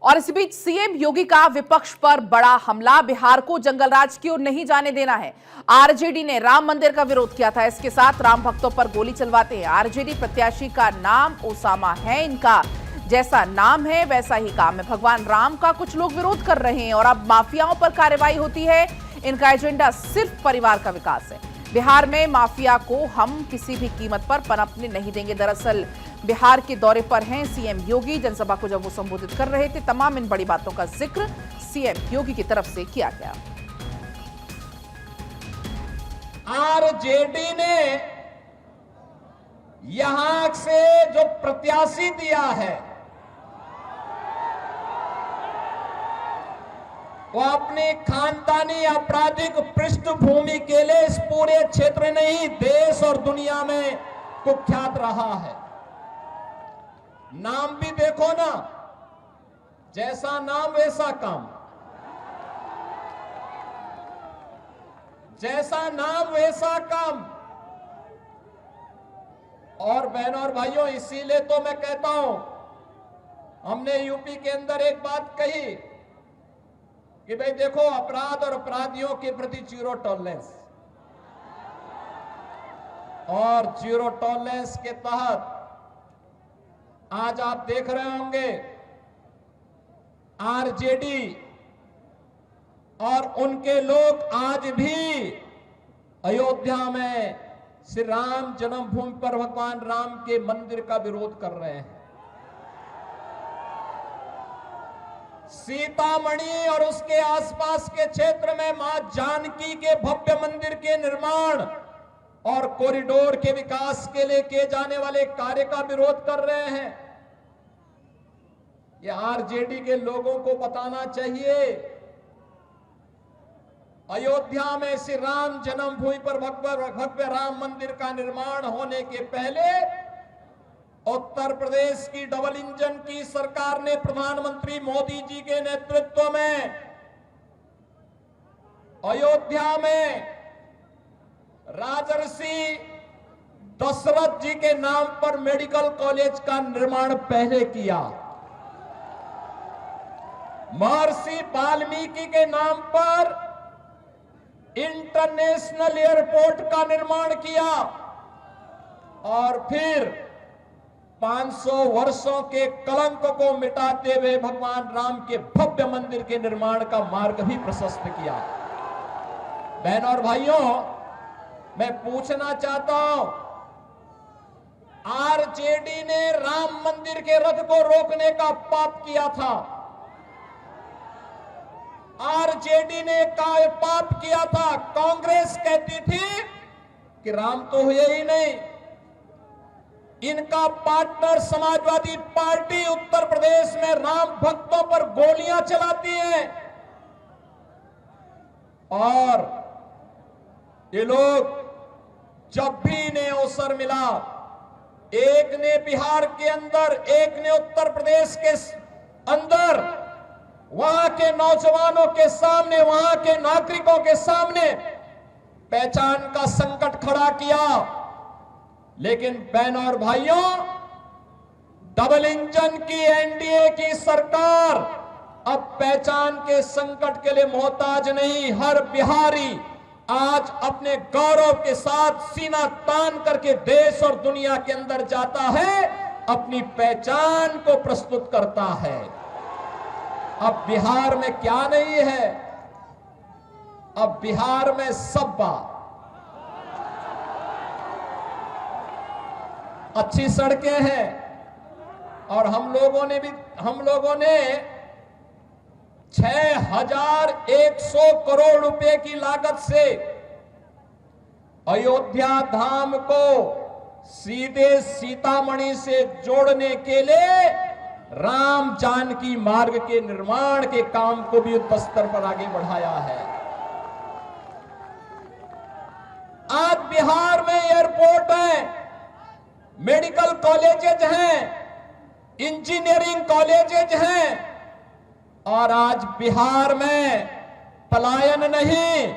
और इसी बीच सीएम योगी का विपक्ष पर बड़ा हमला। बिहार को जंगल राज की ओर नहीं जाने देना है। आरजेडी ने राम मंदिर का विरोध किया था, इसके साथ राम भक्तों पर गोली चलवाते हैं। आरजेडी प्रत्याशी का नाम ओसामा है। इनका जैसा नाम है वैसा ही काम है। भगवान राम का कुछ लोग विरोध कर रहे हैं और अब माफियाओं पर कार्रवाई होती है। इनका एजेंडा सिर्फ परिवार का विकास है। बिहार में माफिया को हम किसी भी कीमत पर पनपने नहीं देंगे। दरअसल बिहार के दौरे पर हैं सीएम योगी। जनसभा को जब वो संबोधित कर रहे थे, तमाम इन बड़ी बातों का जिक्र सीएम योगी की तरफ से किया गया। आरजेडी ने यहां से जो प्रत्याशी दिया है वो अपनी खानदानी आपराधिक पृष्ठभूमि के लिए इस पूरे क्षेत्र नहीं, देश और दुनिया में कुख्यात रहा है। नाम भी देखो ना, जैसा नाम वैसा काम, जैसा नाम वैसा काम। और बहनों और भाइयों, इसीलिए तो मैं कहता हूं, हमने यूपी के अंदर एक बात कही कि भाई देखो, अपराध और अपराधियों के प्रति जीरो टॉलरेंस, और जीरो टॉलरेंस के तहत आज आप देख रहे होंगे आरजेडी और उनके लोग आज भी अयोध्या में श्री राम जन्मभूमि पर भगवान राम के मंदिर का विरोध कर रहे हैं। सीतामढ़ी और उसके आसपास के क्षेत्र में मां जानकी के भव्य मंदिर के निर्माण और कॉरिडोर के विकास के लिए किए जाने वाले कार्य का विरोध कर रहे हैं। यह आरजेडी के लोगों को बताना चाहिए, अयोध्या में श्री राम जन्मभूमि पर भव्य राम मंदिर का निर्माण होने के पहले उत्तर प्रदेश की डबल इंजन की सरकार ने प्रधानमंत्री मोदी जी के नेतृत्व में अयोध्या में राजर्षि दशरथ जी के नाम पर मेडिकल कॉलेज का निर्माण पहले किया, महर्षि वाल्मीकि के नाम पर इंटरनेशनल एयरपोर्ट का निर्माण किया, और फिर 500 वर्षों के कलंक को मिटाते हुए भगवान राम के भव्य मंदिर के निर्माण का मार्ग भी प्रशस्त किया। बहनों और भाइयों, मैं पूछना चाहता हूं, आरजेडी ने राम मंदिर के रथ को रोकने का पाप किया था। आरजेडी ने पाप किया था। कांग्रेस कहती थी कि राम तो हुए ही नहीं। इनका पार्टनर समाजवादी पार्टी उत्तर प्रदेश में राम भक्तों पर गोलियां चलाती है, और ये लोग जब भी इन्हें अवसर मिला, एक ने बिहार के अंदर, एक ने उत्तर प्रदेश के अंदर, वहां के नौजवानों के सामने, वहां के नागरिकों के सामने पहचान का संकट खड़ा किया। लेकिन बहनों और भाइयों, डबल इंजन की एनडीए की सरकार अब पहचान के संकट के लिए मोहताज नहीं। हर बिहारी आज अपने गौरव के साथ सीना तान करके देश और दुनिया के अंदर जाता है, अपनी पहचान को प्रस्तुत करता है। अब बिहार में क्या नहीं है? अब बिहार में सब अच्छी सड़कें हैं, और हम लोगों ने 6100 करोड़ रुपए की लागत से अयोध्या धाम को सीधे सीतामढ़ी से जोड़ने के लिए राम जानकी मार्ग के निर्माण के काम को भी युद्ध स्तर पर आगे बढ़ाया है। आज बिहार में एयरपोर्ट है, मेडिकल कॉलेजेज हैं, इंजीनियरिंग कॉलेजेज हैं, और आज बिहार में पलायन नहीं,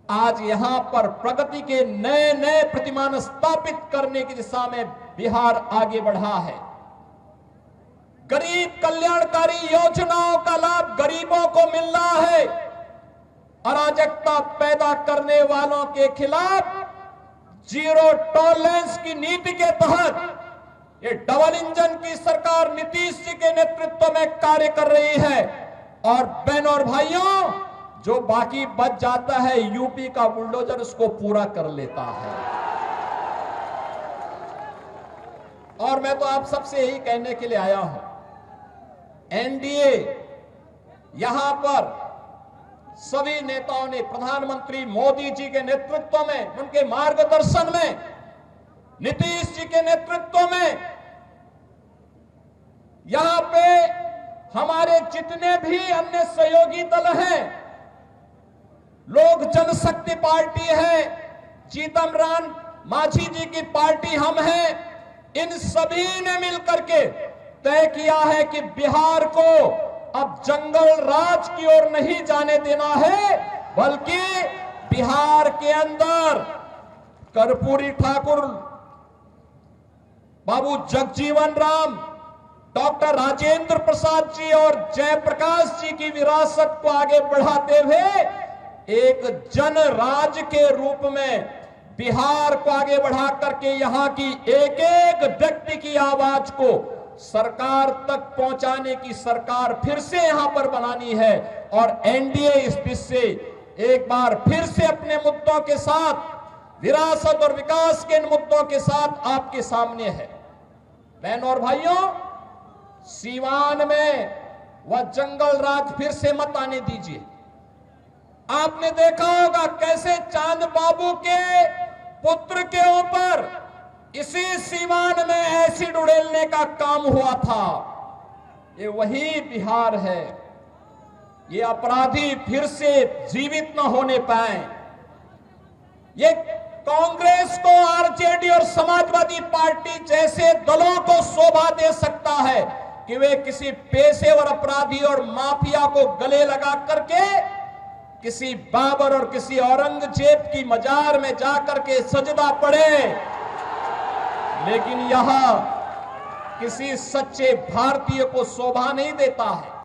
आज यहां पर प्रगति के नए नए प्रतिमान स्थापित करने की दिशा में बिहार आगे बढ़ा है। गरीब कल्याणकारी योजनाओं का लाभ गरीबों को मिल रहा है। अराजकता पैदा करने वालों के खिलाफ जीरो टॉलरेंस की नीति के तहत ये डबल इंजन की सरकार नीतीश जी के नेतृत्व में कार्य कर रही है। और बहनों और भाइयों, जो बाकी बच जाता है यूपी का बुलडोजर उसको पूरा कर लेता है। और मैं तो आप सबसे यही कहने के लिए आया हूं, एनडीए यहां पर सभी नेताओं ने प्रधानमंत्री मोदी जी के नेतृत्व में, उनके मार्गदर्शन में, नीतीश जी के नेतृत्व में यहां पे हमारे जितने भी अन्य सहयोगी दल हैं, लोक जनशक्ति पार्टी है, जीतन राम मांझी जी की पार्टी हम हैं, इन सभी ने मिलकर के तय किया है कि बिहार को अब जंगल राज की ओर नहीं जाने देना है, बल्कि बिहार के अंदर कर्पूरी ठाकुर, बाबू जगजीवन राम, डॉक्टर राजेंद्र प्रसाद जी और जयप्रकाश जी की विरासत को आगे बढ़ाते हुए एक जन राज के रूप में बिहार को आगे बढ़ा करके यहां की एक एक व्यक्ति की आवाज को सरकार तक पहुंचाने की सरकार फिर से यहां पर बनानी है। और एनडीए इस दिशा से एक बार फिर से अपने मुद्दों के साथ, विरासत और विकास के इन मुद्दों के साथ आपके सामने है। बहनों और भाइयों, सीवान में वह जंगल राज फिर से मत आने दीजिए। आपने देखा होगा कैसे चांद बाबू के पुत्र के ऊपर इसी सीवान में एसिड उड़ेलने का काम हुआ था। ये वही बिहार है। ये अपराधी फिर से जीवित न होने पाए। ये कांग्रेस को, आरजेडी और समाजवादी पार्टी जैसे दलों को शोभा दे सकता है कि वे किसी पेशेवर अपराधी और माफिया को गले लगा करके किसी बाबर और किसी औरंगजेब की मजार में जाकर के सजदा पड़े, लेकिन यहां किसी सच्चे भारतीय को शोभा नहीं देता है।